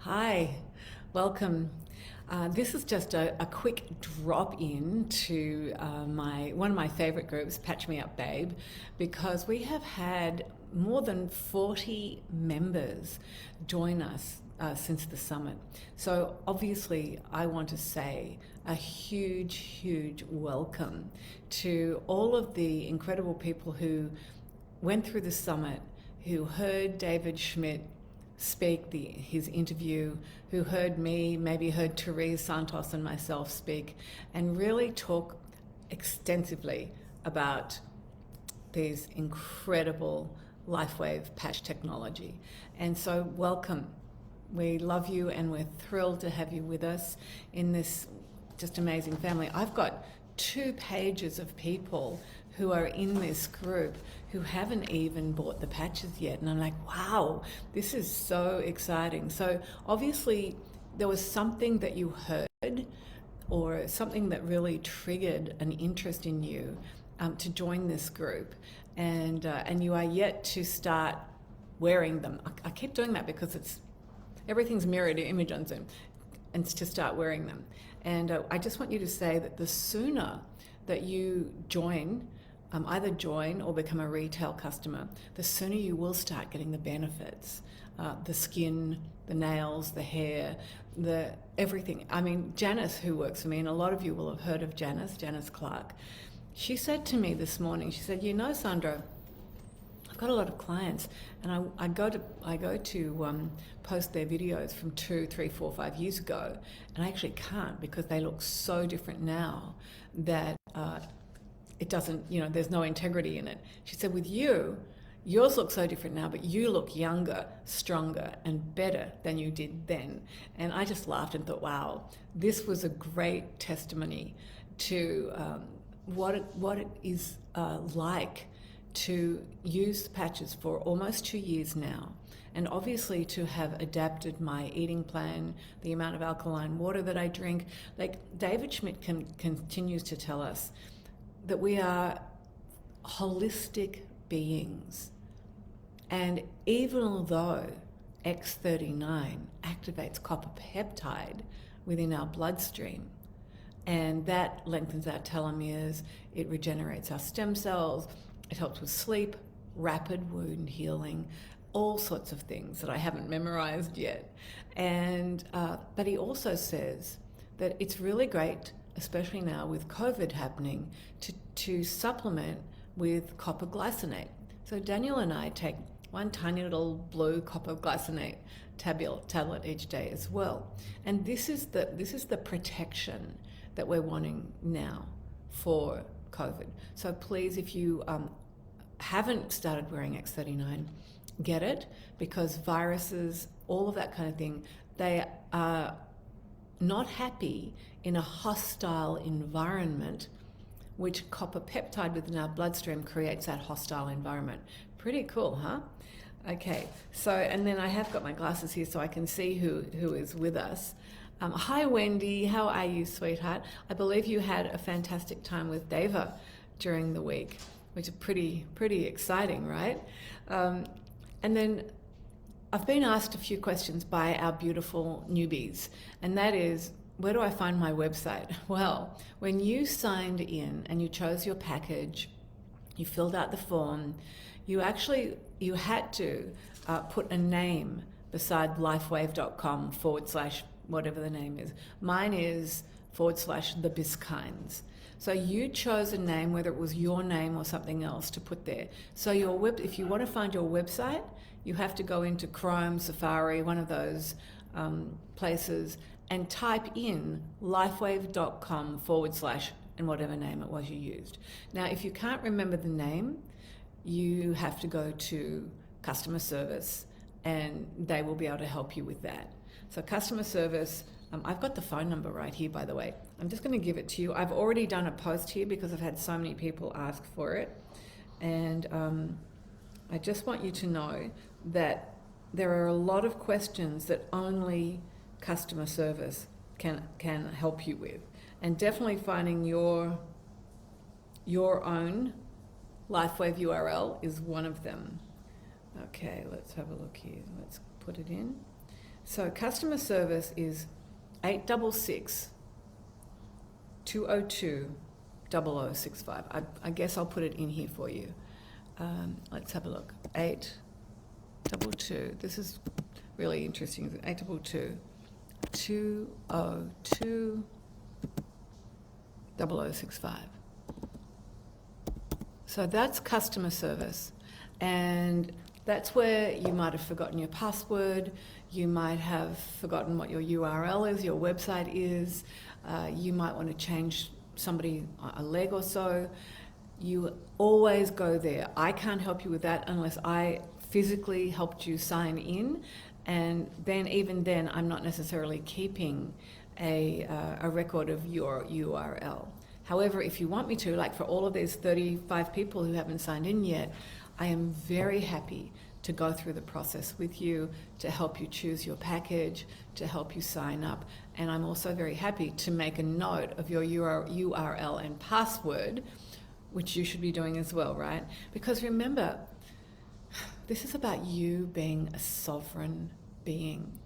Hi, welcome. This is just a quick drop in to one of my favorite groups, Patch Me Up Babe, because we have had more than 40 members join us since the summit. So obviously I want to say a huge welcome to all of the incredible people who went through the summit, who heard David Schmidt speak his interview, who heard me, maybe heard Therese Santos and myself speak, and really talk extensively about these incredible LifeWave patch technology. And so welcome. We love you and we're thrilled to have you with us in this just amazing family. I've got 2 pages of people who are in this group who haven't even bought the patches yet. And I'm like, wow, this is so exciting. So obviously there was something that you heard or something that really triggered an interest in you to join this group. And you are yet to start wearing them. I keep doing that because everything's mirrored image on Zoom, and to start wearing them. And I just want you to say that the sooner that you join, either join or become a retail customer, the sooner you will start getting the benefits. The skin, the nails, the hair, everything. I mean, Janice, who works for me, and a lot of you will have heard of Janice Clark. She said to me this morning, she said, Sandra, I've got a lot of clients, and I go to post their videos from 2, 3, 4, 5 years ago, and I actually can't because they look so different now that it doesn't, there's no integrity in it. She said, with you, yours look so different now, but you look younger, stronger, and better than you did then. And I just laughed and thought, wow, this was a great testimony to what it is like to use the patches for almost 2 years now, and obviously to have adapted my eating plan, the amount of alkaline water that I drink. Like David Schmidt continues to tell us that we are holistic beings, and even though X39 activates copper peptide within our bloodstream, and that lengthens our telomeres, it regenerates our stem cells, it helps with sleep, rapid wound healing, all sorts of things that I haven't memorized yet. And but he also says that it's really great, especially now with COVID happening, to supplement with copper glycinate. So Daniel and I take one tiny little blue copper glycinate tablet each day as well. And this is the protection that we're wanting now for COVID. So please, if you haven't started wearing X39, get it, because viruses, all of that kind of thing, they are not happy in a hostile environment, which copper peptide within our bloodstream creates that hostile environment. Pretty cool, huh? Okay, so, and then I have got my glasses here so I can see who is with us. Hi Wendy, how are you, sweetheart? I believe you had a fantastic time with Deva during the week, which is pretty exciting, right? And then I've been asked a few questions by our beautiful newbies, and that is, where do I find my website? Well, when you signed in and you chose your package, you filled out the form, you had to put a name beside lifewave.com / whatever the name is. Mine is / the Biskynes. So you chose a name, whether it was your name or something else, to put there. So if you want to find your website, you have to go into Chrome, Safari, one of those places, and type in lifewave.com / and whatever name it was you used. Now, if you can't remember the name, you have to go to customer service and they will be able to help you with that. So customer service, I've got the phone number right here, by the way. I'm just going to give it to you. I've already done a post here because I've had so many people ask for it. And I just want you to know that there are a lot of questions that only customer service can help you with. And definitely finding your own LifeWave URL is one of them. Okay, let's have a look here. Let's put it in. So customer service is 866 202 0065. I guess I'll put it in here for you. Let's have a look. 822. This is really interesting. 822 202 0065. So that's customer service. And that's where you might have forgotten your password, you might have forgotten what your URL is, your website is, you might want to change somebody a leg or so. You always go there. I can't help you with that unless I physically helped you sign in, and then even then I'm not necessarily keeping a record of your URL. However, if you want me to, like for all of these 35 people who haven't signed in yet, I am very happy to go through the process with you, to help you choose your package, to help you sign up. And I'm also very happy to make a note of your URL and password, which you should be doing as well, right? Because remember, this is about you being a sovereign being.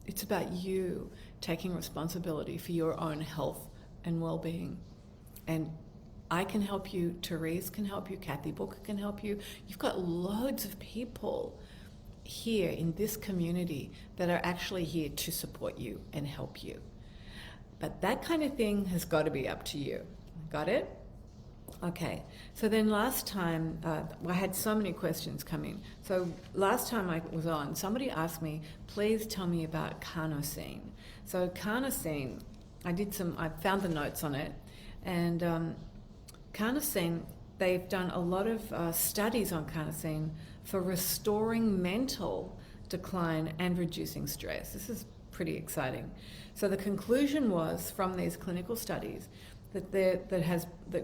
It's about you taking responsibility for your own health and well-being. And I can help you, Therese can help you, Kathy Booker can help you. You've got loads of people here in this community that are actually here to support you and help you. But that kind of thing has got to be up to you. Got it? Okay, so then last time, I had so many questions come in. So last time I was on, somebody asked me, please tell me about Carnosine. So Carnosine, I found the notes on it, and Carnosine, they've done a lot of studies on Carnosine for restoring mental decline and reducing stress. This is pretty exciting. So the conclusion was from these clinical studies that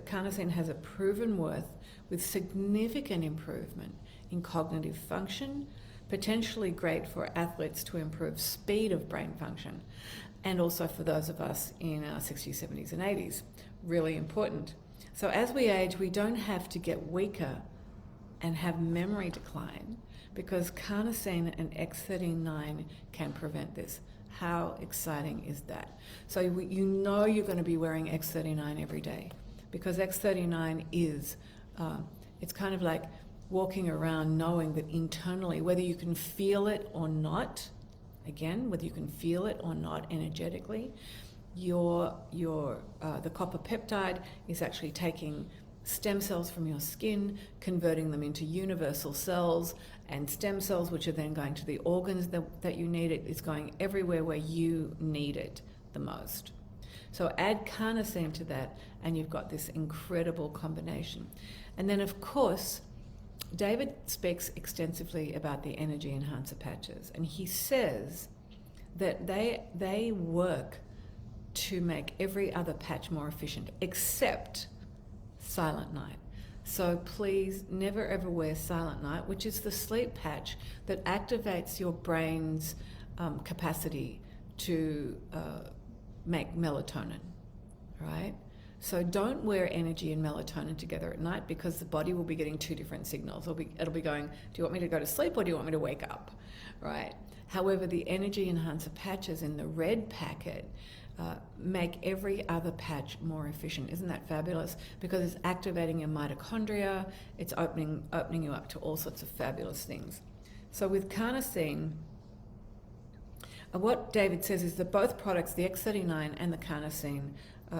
Carnosine has a proven worth with significant improvement in cognitive function, potentially great for athletes to improve speed of brain function, and also for those of us in our 60s, 70s, and 80s. Really important. So as we age, we don't have to get weaker and have memory decline, because Carnosine and X39 can prevent this. How exciting is that? So you know you're going to be wearing X39 every day, because X39 is, it's kind of like walking around knowing that internally, whether you can feel it or not, again, whether you can feel it or not energetically, the copper peptide is actually taking stem cells from your skin, converting them into universal cells and stem cells, which are then going to the organs that you need it. It's going everywhere where you need it the most. So add Carnosine to that, and you've got this incredible combination. And then, of course, David speaks extensively about the energy enhancer patches, and he says that they work to make every other patch more efficient, except Silent Night. So please never ever wear Silent Night, which is the sleep patch that activates your brain's capacity to make melatonin, right? So don't wear energy and melatonin together at night, because the body will be getting two different signals. It'll be going, do you want me to go to sleep or do you want me to wake up, right? However, the energy enhancer patches in the red packet make every other patch more efficient. Isn't that fabulous? Because it's activating your mitochondria, it's opening you up to all sorts of fabulous things. So with Carnosine, what David says is that both products, the X39 and the Carnosine,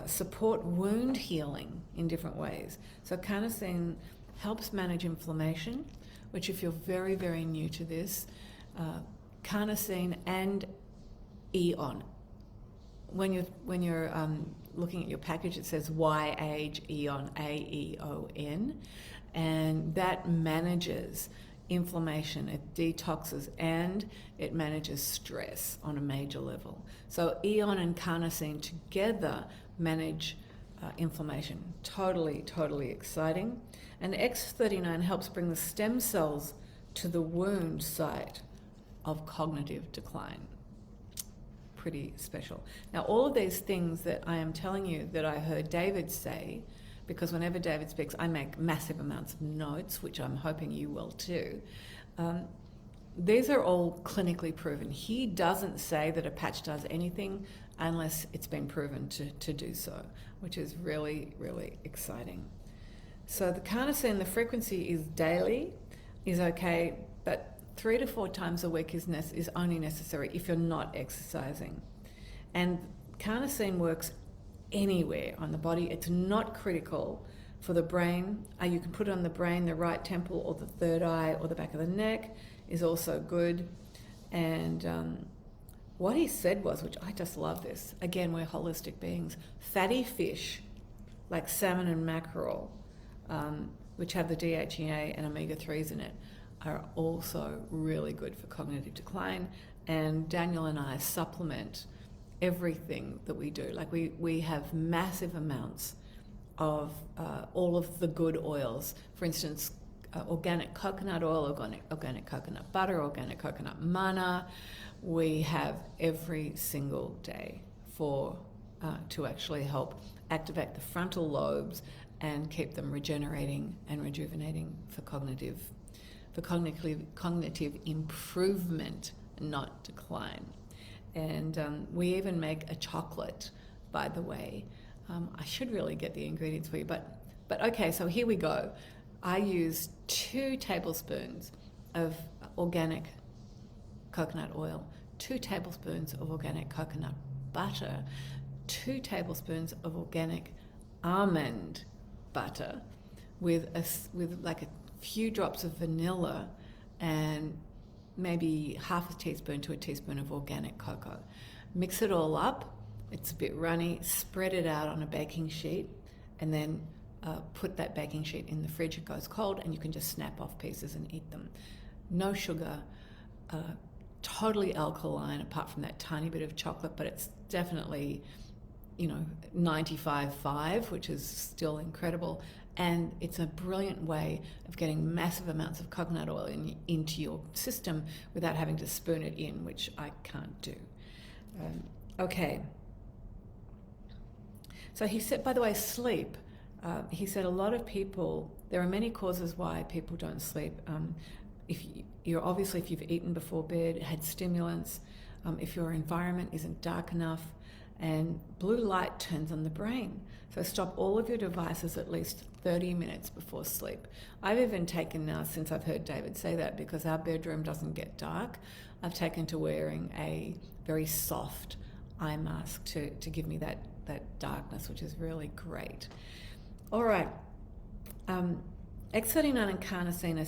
support wound healing in different ways. So Carnosine helps manage inflammation, which if you're very, very new to this, Carnosine and Eon. When you're looking at your package, it says Why-Age Eon, AEON, and that manages inflammation, it detoxes, and it manages stress on a major level. So Eon and Carnosine together manage inflammation. Totally, totally exciting. And X39 helps bring the stem cells to the wound site of cognitive decline. Pretty special. Now, all of these things that I am telling you that I heard David say, because whenever David speaks, I make massive amounts of notes, which I'm hoping you will too. these are all clinically proven. He doesn't say that a patch does anything unless it's been proven to do so, which is really, really exciting. So the Carnosine, the frequency is daily, is okay, but 3 to 4 times a week is only necessary if you're not exercising. And Carnosine works anywhere on the body. It's not critical for the brain. You can put it on the brain, the right temple or the third eye or the back of the neck is also good. And what he said was, which I just love this, again, we're holistic beings, fatty fish like salmon and mackerel, which have the DHEA and omega-3s in it, are also really good for cognitive decline. And Daniel and I supplement everything that we do. Like we have massive amounts of all of the good oils. For instance, organic coconut oil, organic coconut butter, organic coconut manna. We have every single day to actually help activate the frontal lobes and keep them regenerating and rejuvenating for cognitive improvement, not decline. And we even make a chocolate, by the way. I should really get the ingredients for you, but okay, so here we go. I use 2 tablespoons of organic coconut oil, 2 tablespoons of organic coconut butter, 2 tablespoons of organic almond butter with like a few drops of vanilla and maybe half a teaspoon to a teaspoon of organic cocoa. Mix it all up. It's a bit runny. Spread it out on a baking sheet and then put that baking sheet in the fridge. It goes cold and you can just snap off pieces and eat them. No sugar, totally alkaline apart from that tiny bit of chocolate, but it's definitely, 95.5, which is still incredible. And it's a brilliant way of getting massive amounts of coconut oil into your system without having to spoon it in, which I can't do. Okay. So he said, by the way, sleep. He said a lot of people, there are many causes why people don't sleep. If you've eaten before bed, had stimulants, if your environment isn't dark enough, and blue light turns on the brain. So stop all of your devices at least 30 minutes before sleep. I've even taken now, since I've heard David say that, because our bedroom doesn't get dark, I've taken to wearing a very soft eye mask to give me that darkness, which is really great. All right. X39 and carnosine are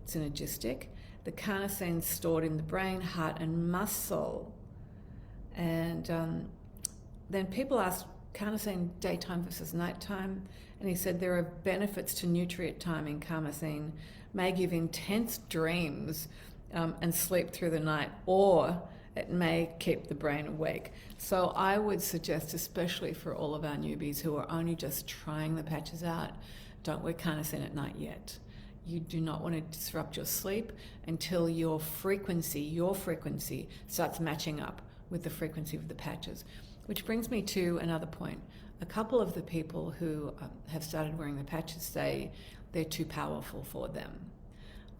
synergistic. The carnosine is stored in the brain, heart, and muscle. And then people ask, carnosine daytime versus nighttime, and he said there are benefits to nutrient timing. Carnosine may give intense dreams and sleep through the night, or it may keep the brain awake. So I would suggest, especially for all of our newbies who are only just trying the patches out, don't wear carnosine at night yet. You do not want to disrupt your sleep until your frequency starts matching up with the frequency of the patches. Which brings me to another point. A couple of the people who have started wearing the patches say they're too powerful for them.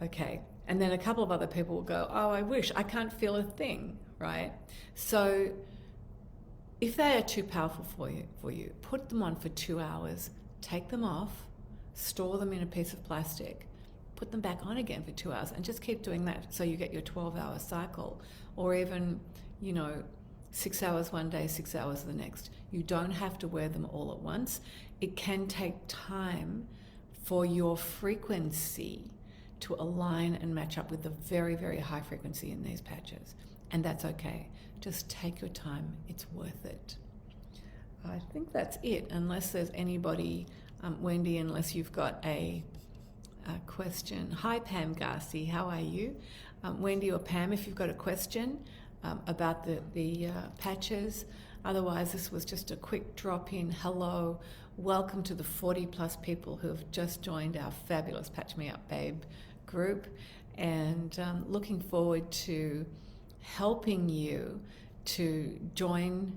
Okay, and then a couple of other people will go, oh, I wish, I can't feel a thing, right? So if they are too powerful for you, put them on for 2 hours, take them off, store them in a piece of plastic, put them back on again for 2 hours, and just keep doing that so you get your 12-hour cycle, or even, 6 hours one day, 6 hours the next. You don't have to wear them all at once. It can take time for your frequency to align and match up with the very, very high frequency in these patches. And that's okay. Just take your time. It's worth it. I think that's it, unless there's anybody, Wendy, unless you've got a question. Hi, Pam Garci. How are you? Wendy or Pam, if you've got a question about the patches. Otherwise, this was just a quick drop-in. Hello, welcome to the 40-plus people who have just joined our fabulous Patch Me Up Babe group, and looking forward to helping you to join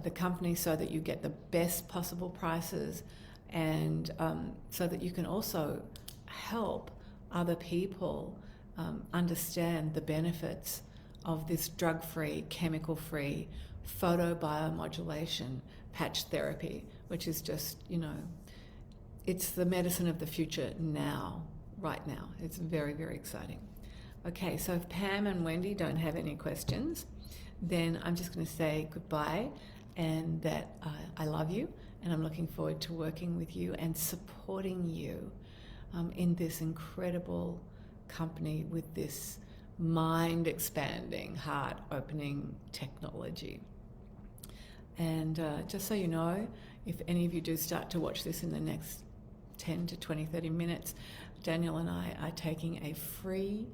the company so that you get the best possible prices, and so that you can also help other people understand the benefits of this drug-free, chemical-free photobiomodulation patch therapy, which is just, it's the medicine of the future now, right now. It's very, very exciting. Okay, so if Pam and Wendy don't have any questions, then I'm just going to say goodbye and that I love you, and I'm looking forward to working with you and supporting you in this incredible company with this mind-expanding, heart-opening technology. And just so you know, if any of you do start to watch this in the next 10 to 20, 30 minutes, Daniel and I are taking a free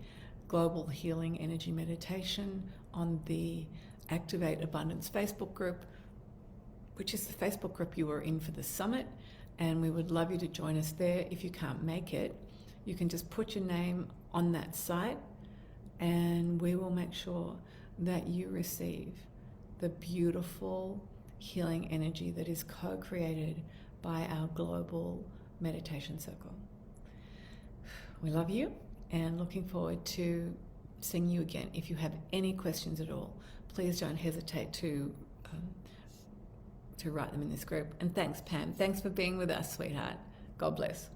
global healing energy meditation on the Activate Abundance Facebook group, which is the Facebook group you were in for the summit, and we would love you to join us there. If you can't make it, you can just put your name on that site, and we will make sure that you receive the beautiful healing energy that is co-created by our global meditation circle. We love you and looking forward to seeing you again. If you have any questions at all, please don't hesitate to write them in this group. And thanks, Pam. Thanks for being with us, sweetheart. God bless.